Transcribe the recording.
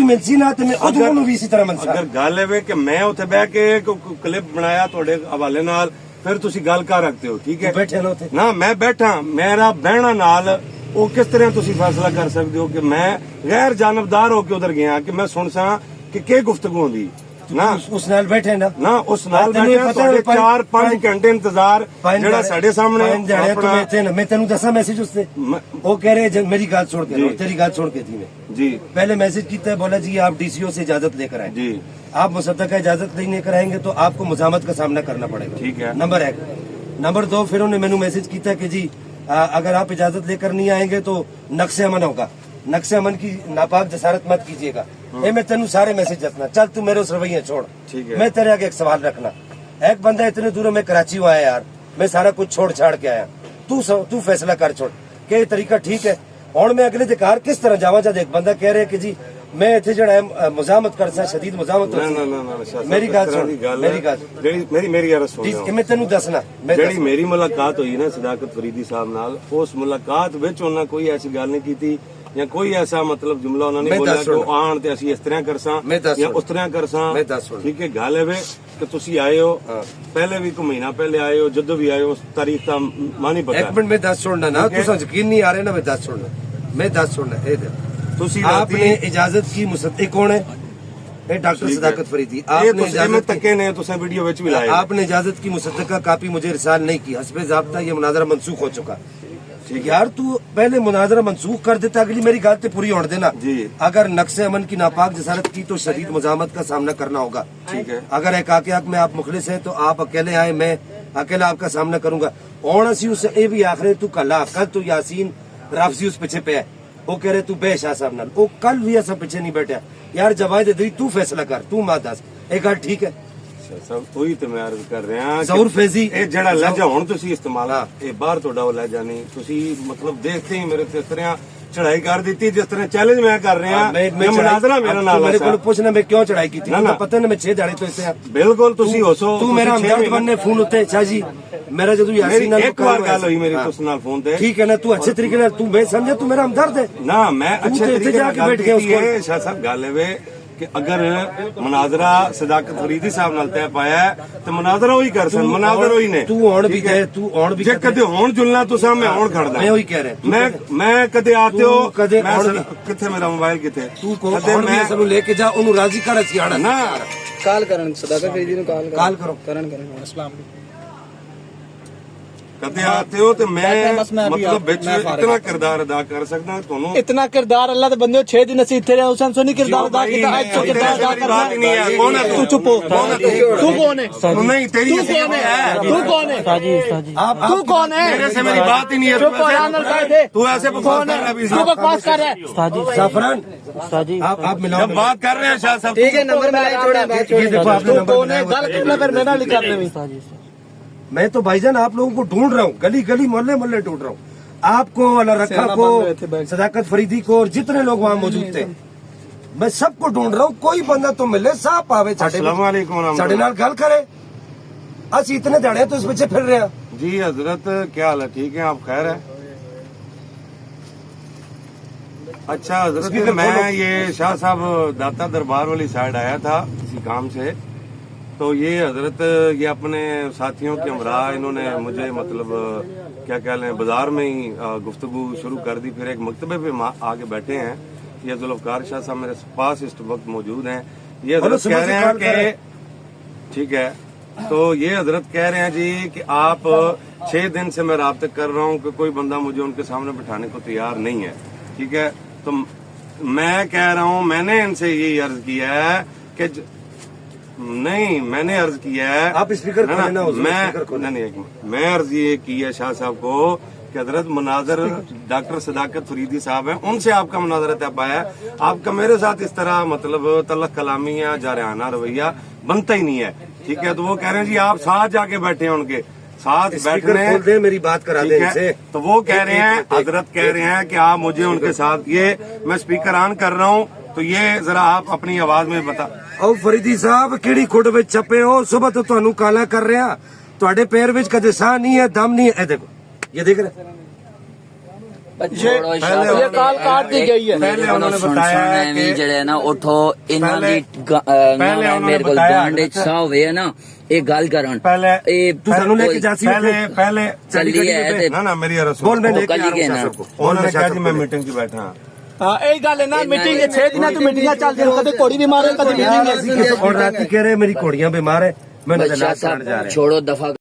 ਮਿਲਸੀ ਨਾ ਤੇ ਮੈਂ ਉਹਨੂੰ ਵੀ ਇਸੇ ਤਰ੍ਹਾਂ ਮੰਨਦਾ। ਅਗਰ ਗੱਲ ਹੈ ਕਿ ਮੈਂ ਉੱਥੇ ਬਹਿ ਕੇ ਕਲਿੱਪ ਬਣਾਇਆ ਤੁਹਾਡੇ ਹਵਾਲੇ ਨਾਲ, ਫਿਰ ਤੁਸੀਂ ਗੱਲ ਕਰ ਰੱਖਦੇ ਹੋ, ਠੀਕ ਹੈ। ਬੈਠੇ ਨਾ ਉੱਥੇ ਨਾ ਮੈਂ ਬੈਠਾ, ਮੇਰਾ ਬਹਿਣਾ ਨਾਲ ਉਹ ਕਿਸ ਤਰ੍ਹਾਂ ਤੁਸੀਂ ਫੈਸਲਾ ਕਰ ਸਕਦੇ ਹੋ ਕਿ ਮੈਂ ਗੈਰ ਜਾਨਬਦਾਰ ਹੋ ਕੇ ਉਧਰ ਗਿਆ ਕਿ ਮੈਂ ਸੁਣ ਸਾਂ ਕਿ ਕੀ ਗੁਫ਼ਤਗੂ ਹੁੰਦੀ ਨਾ ਉਸ ਨਾਲ ਬੈਠੇ ਨਾ ਉਸ ਨਾਲ ਬੈਠੇ 4-5 ਘੰਟੇ ਇੰਤਜ਼ਾਰ ਜਿਹੜਾ ਸਾਡੇ ਸਾਹਮਣੇ ਮੈਂ ਤੈਨੂੰ ਦੱਸਾਂ ਮੈਸੇਜ ਉਸਤੇ وہ کہہ رہے میری گال چھوڑ کے تیری گال چھوڑ کے تھی میں جی پہلے میسج کیتا ہے بولا جی آپ ڈی سی او سے اجازت لے کر آئیں جی آپ مصدقہ اجازت نہیں لے کر آئیں گے تو آپ کو مزاحمت کا سامنا کرنا پڑے گا ٹھیک ہے نمبر 1 نمبر 2 پھر انہوں نے مینو میسج کیتا کہ جی اگر آپ اجازت لے کر نہیں آئیں گے تو نقص امن ہوگا نقص امن کی ناپاک جسارت مت کیجیے گا میں تینوں سارے میسج رکھنا چل تو میرے اس رویے چھوڑ میں تیرے آگے ایک سوال رکھنا ایک بندہ اتنے دور میں کراچی ہوا ہے یار میں سارا کچھ چھوڑ چھاڑ کے آیا تو فیصلہ کر چھوڑ کہ یہ طریقہ ٹھیک ہے اور میں اگلے دکار کس طرح جاوا جا ایک بندہ کہہ رہے کہ جی میں اتنے جڑا ہے مزاحمت کر سا شدید مزاحمت میری گل میں تینوں دسنا جڑی میری ملاقات ہوئی نا صداقت فریدی صاحب نال اس ملاقات وچ انہاں کوئی ایسی گل نہیں کیتی یا کوئی ایسا مطلب جملہ انہوں نے بولا کہ آن تے اسی اس طرح کرساں یا اس طرح کرساں ٹھیک ہے گل ہے کہ تسی آئے ہو پہلے بھی کوئی مہینہ پہلے آئے ہو جدو بھی آئے ہو اس تاریخ کا مانی پتا ایک منٹ میں دس چھوڑنا نا تساں یقین نہیں آ رہے نا میں دس چھوڑنا تسی آپ نے اجازت کی مصدق کون ہے ڈاکٹر صداقت فریدی آپ نے اجازت کی مصدقہ کاپی مجھے ارسال نہیں کی حسب ضابطہ یہ مناظرہ منسوخ ہو چکا یار تو پہلے مناظرہ منسوخ کر دیتا اگلی میری بات تے پوری ہونے دینا اگر نقص امن کی ناپاک جسارت کی تو شدید مزاحمت کا سامنا کرنا ہوگا ٹھیک ہے اگر ایک حق میں آپ مخلص ہیں تو آپ اکیلے آئے میں اکیلا آپ کا سامنا کروں گا اور اسی اسے اے بھی آخر تو کل تو یاسین رافضی اس پیچھے پہ ہے وہ کہہ رہے تو بے شاہ صاحب نال وہ کل بھی ایسا پیچھے نہیں بیٹھا یار جوائد ادری تو فیصلہ کر تو ماں دس ایک گل ٹھیک ہے وہی تو میں عرض کر رہا ظہور فیضی جڑا لہجہ ہوں تسی استعمال یہ باہر تہاڈا وہ لہجہ نہیں تسی مطلب دیکھتے ہی میرے اس طرح چڑھائی کر دیتی جس طرح چیلنج میں کر رہا میں مناظرہ میرا نال میرے کو پوچھنا میں کیوں چڑھائی کی تھی پتہ نہیں میں 6 دہاڑے تو اسے بالکل تسی ہوسو تو میرا ہمدرد بننے فون ہوتے شاہ جی میرا جدو یاسین نال ایک بار گل ہوئی میری تس نال فون تے ٹھیک ہے نا تو اچھے طریقے نال تو میں سمجھے تو میرا ہمدرد ہے نا میں اچھے طریقے جا کے بیٹھ گیا اس کو شاہ صاحب گل ہے کہ اگر مناظرہ صداقت فریدی صاحب نال طے پایا ہے تو مناظرہ وہی کر سن مناظر وہی نے تو ہون بھی دے تو ہون بھی جے کدے ہون جلنا تو میں ہون کھڑدا میں وہی کہہ رہا میں کدے آتے ہو کتے میرا موبائل کتے تو کو میں سب لے کے جا اونوں راضی کر اسی آنا نا کال کرن صداقت فریدی نو کال کرو السلام علیکم کدے آتے ہو تو میں مطلب بچ اتنا کردار ادا کر سکتا تھانوں اتنا کردار اللہ دے بندے 6 دن اسی ایتھے رہے حسین سونی کردار ادا کیتا اج تو کردار ادا کرنا نہیں ہے کون ہے تو چپ ہو تو کون ہے نہیں تیری تو کون ہے تو کون ہے میرے سے میری بات ہی نہیں ہے چپ ہو یار نال کہہ دے تو ایسے کون ہے تو بکواس کر رہا ہے استاد جی زعفران جی آپ ملاؤ جب بات کر رہے ہیں شاہ صاحب ٹھیک ہے نمبر میں چھوڑا بات یہ دیکھو آپ نے تو کون ہے گل کرنا پھر میں نال کر دے استاد جی میں تو بھائی جان آپ لوگوں کو ڈھونڈ رہا ہوں گلی گلی محلے محلے ڈھونڈ رہا ہوں آپ کو اللہ رکھا کو صداقت فریدی کو اور جتنے لوگ وہاں موجود تھے میں سب کو ڈھونڈ رہا ہوں کوئی بندہ تو ملے صاحب آوے السلام علیکم ساڈے نال گل کرے اسی اتنے دہڑے تو اس پیچھے پھر رہے ہیں جی حضرت کیا حال ہے ٹھیک ہے آپ خیر ہے اچھا حضرت میں یہ شاہ صاحب داتا دربار والی سائڈ آیا تھا کسی کام سے تو یہ حضرت یہ اپنے ساتھیوں کے ہمراہ انہوں نے مجھے مطلب کیا کہہ لیں بازار میں ہی گفتگو شروع کر دی پھر ایک مکتبے پہ آگے بیٹھے ہیں یہ ذوالفقار شاہ صاحب میرے پاس اس وقت موجود ہیں یہ حضرت کہہ رہے ہیں کہ ٹھیک ہے تو یہ حضرت کہہ رہے ہیں جی کہ آپ 6 دن سے میں رابطے کر رہا ہوں کہ کوئی بندہ مجھے ان کے سامنے بٹھانے کو تیار نہیں ہے ٹھیک ہے تو میں کہہ رہا ہوں میں نے ان سے یہی عرض کیا ہے کہ نہیں میں نے عرض کیا ہے آپ اسپیکر میں عرض یہ کی ہے شاہ صاحب کو کہ حضرت مناظر ڈاکٹر صداقت فریدی صاحب ہیں ان سے آپ کا مناظرہ طے پایا ہے آپ کا میرے ساتھ اس طرح مطلب تلخ کلامی یا جارحانہ رویہ بنتا ہی نہیں ہے ٹھیک ہے تو وہ کہہ رہے ہیں جی آپ ساتھ جا کے بیٹھے ہیں ان کے ساتھ بیٹھنے میری بات کرا دیں تو وہ کہہ رہے ہیں حضرت کہہ رہے ہیں کہ آپ مجھے ان کے ساتھ یہ میں اسپیکر آن کر رہا ہوں تو یہ ذرا آپ اپنی آواز میں بتا او فریدی صاحب کیڑی کھڈ وچ چھپے ہو صبح تو تانوں کالا کر رہا تواڈے پیر وچ کدے ساہ نہیں ہے دم نہیں ہے دیکھو یہ دیکھ رہے یہ کال کاٹ دی گئی ہے. پہلے انہوں نے بتایا کہ جڑے نا اٹھو انہاں دی میرے کول گانڈ وچ سا ہوئے نا یہ گل کرن پہلے چلی ہے نا میری رسول بول میں لے کے کلی گئے نا انہوں نے کہا جی میں میٹنگ کی بیٹھا ہوں. ہاں یہی گل ہے نا میٹنگ 6 دن تو میٹنگاں چل رہی ہیں کدی گھوڑی بیمار ہے کدی میٹنگ ہے. اور رات کی کہہ رہے ہیں میری گھوڑیاں بیمار ہے میں بادشاہ صاحب چھوڑو دفعہ